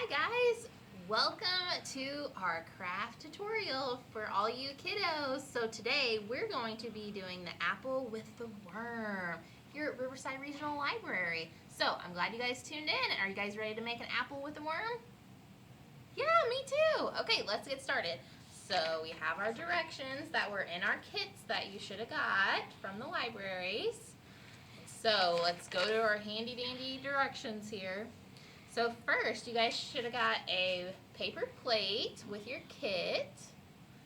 guys, welcome to our craft tutorial for all you kiddos. So today we're going to be doing the apple with the worm here at Riverside Regional Library. So I'm glad you guys tuned in. Are you guys ready to make an apple with a worm? Yeah, me too. Okay, let's get started. So we have our directions that were in our kits that you should have got from the libraries. So let's go to our handy dandy directions here. So first, you guys should have got a paper plate with your kit.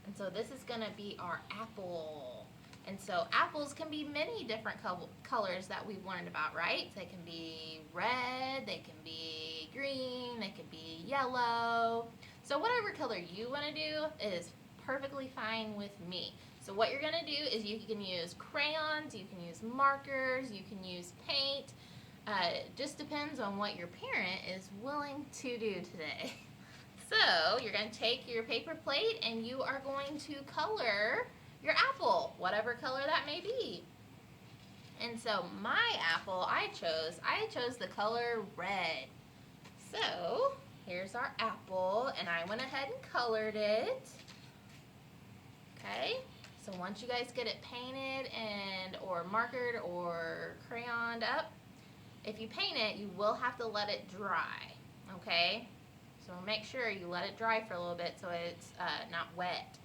And so this is going to be our apple. And so apples can be many different colors that we've learned about, right? They can be red, they can be green, they can be yellow. So whatever color you want to do is perfectly fine with me. So what you're going to do is you can use crayons, you can use markers, you can use paint. Just depends on what your parent is willing to do today. So you're going to take your paper plate and you are going to color your apple, whatever color that may be. And so my apple I chose the color red. So here's our apple and I went ahead and colored it. Okay, so once you guys get it painted and or markered or crayoned up, if you paint it, you will have to let it dry, okay? So make sure you let it dry for a little bit so it's not wet.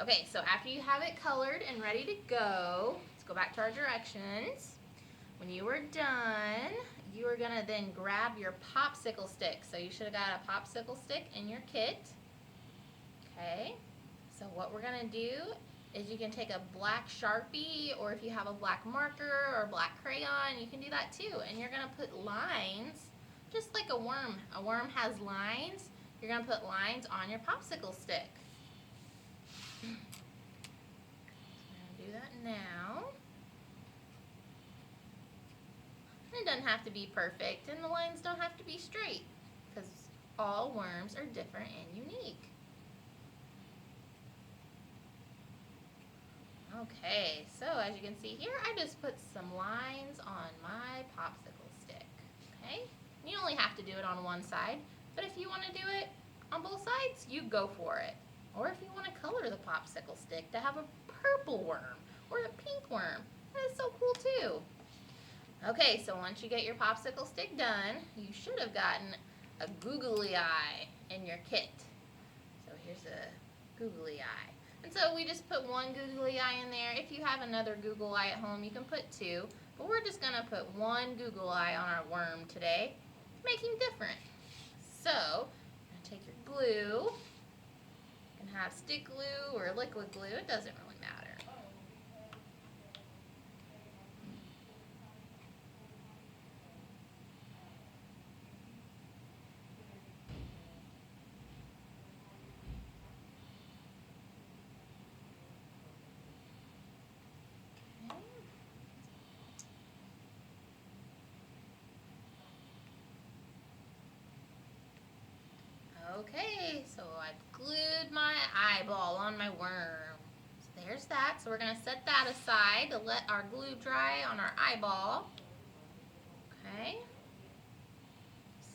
Okay, so after you have it colored and ready to go, let's go back to our directions. When you are done, you are gonna then grab your popsicle stick. So you should have got a popsicle stick in your kit. Okay, so what we're gonna do is you can take a black Sharpie, or if you have a black marker or black crayon, you can do that too. And you're gonna put lines, just like a worm. A worm has lines. You're gonna put lines on your popsicle stick. So I'm gonna do that now. And it doesn't have to be perfect, and the lines don't have to be straight, because all worms are different and unique. Okay, so as you can see here, I just put some lines on my popsicle stick, okay? You only have to do it on one side, but if you want to do it on both sides, you go for it. Or if you want to color the popsicle stick to have a purple worm or a pink worm, that is so cool too. Okay, so once you get your popsicle stick done, you should have gotten a googly eye in your kit. So here's a googly eye. And so we just put one googly eye in there. If you have another Google eye at home, you can put two. But we're just going to put one Google eye on our worm today to make him different. So, take your glue. You can have stick glue or liquid glue. It doesn't really matter. Okay, so I've glued my eyeball on my worm. So there's that. So we're going to set that aside to let our glue dry on our eyeball. Okay.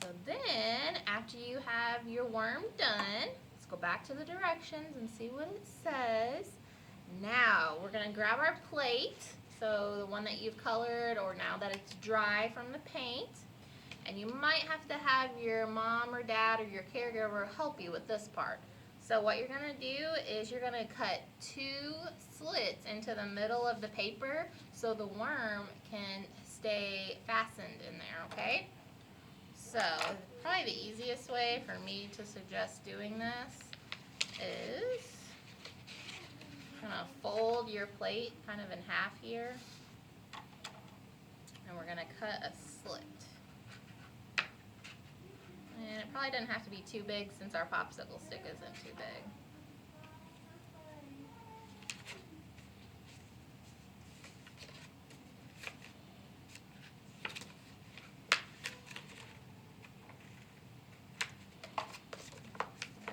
So then, after you have your worm done, let's go back to the directions and see what it says. Now, we're going to grab our plate, so the one that you've colored or now that it's dry from the paint. And you might have to have your mom or dad or your caregiver help you with this part. So what you're going to do is you're going to cut two slits into the middle of the paper so the worm can stay fastened in there, okay? So probably the easiest way for me to suggest doing this is kind of fold your plate kind of in half here, and we're going to cut a slit. And it probably doesn't have to be too big since our popsicle stick isn't too big.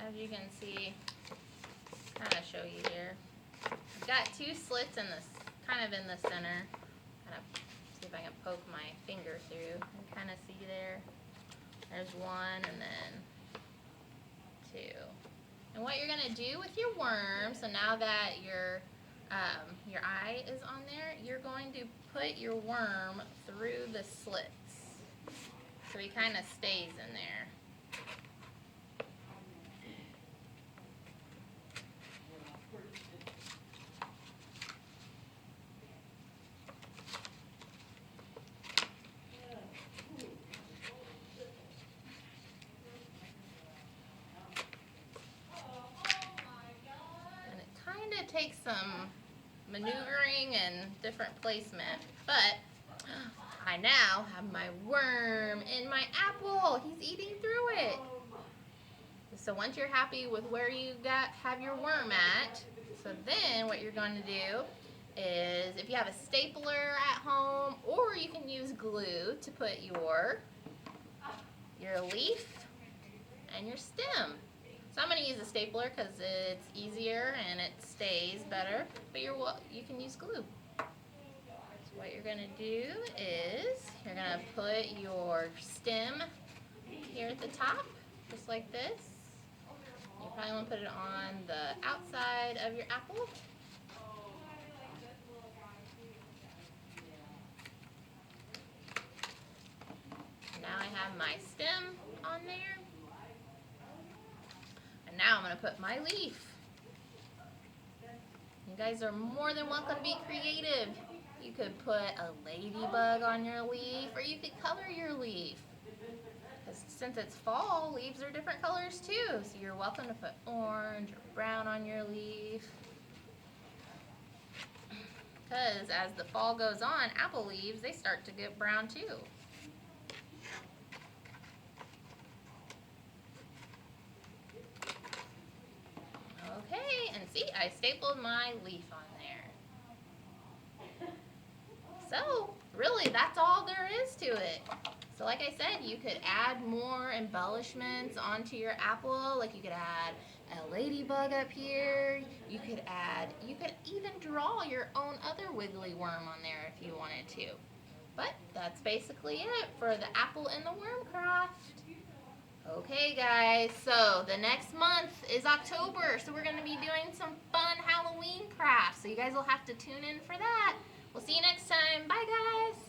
As you can see, kind of show you here. I've got two slits in this, kind of in the center. Kind of see if I can poke my finger through. You can kind of see there. There's one, and then too. And what you're gonna do with your worm, so now that your eye is on there, you're going to put your worm through the slits. So he kind of stays in there. Takes some maneuvering and different placement, but I now have my worm in my apple. He's eating through it. So once you're happy with where you have your worm at, so then what you're going to do is, if you have a stapler at home, or you can use glue to put your leaf and your stem. So I'm going to use a stapler because it's easier and it stays better, but you can use glue. So what you're going to do is you're going to put your stem here at the top, just like this. You probably want to put it on the outside of your apple. Now I have my stem on there. Now I'm going to put my leaf. You guys are more than welcome to be creative. You could put a ladybug on your leaf, or you could color your leaf. Because since it's fall, leaves are different colors too. So you're welcome to put orange or brown on your leaf. Because as the fall goes on, apple leaves, they start to get brown too. Okay, and see, I stapled my leaf on there. So, really, that's all there is to it. So like I said, you could add more embellishments onto your apple. Like you could add a ladybug up here. You could even draw your own other wiggly worm on there if you wanted to. But that's basically it for the apple and the worm craft. Okay guys, so the next month is October, so we're going to be doing some fun Halloween crafts. So you guys will have to tune in for that. We'll see you next time. Bye guys!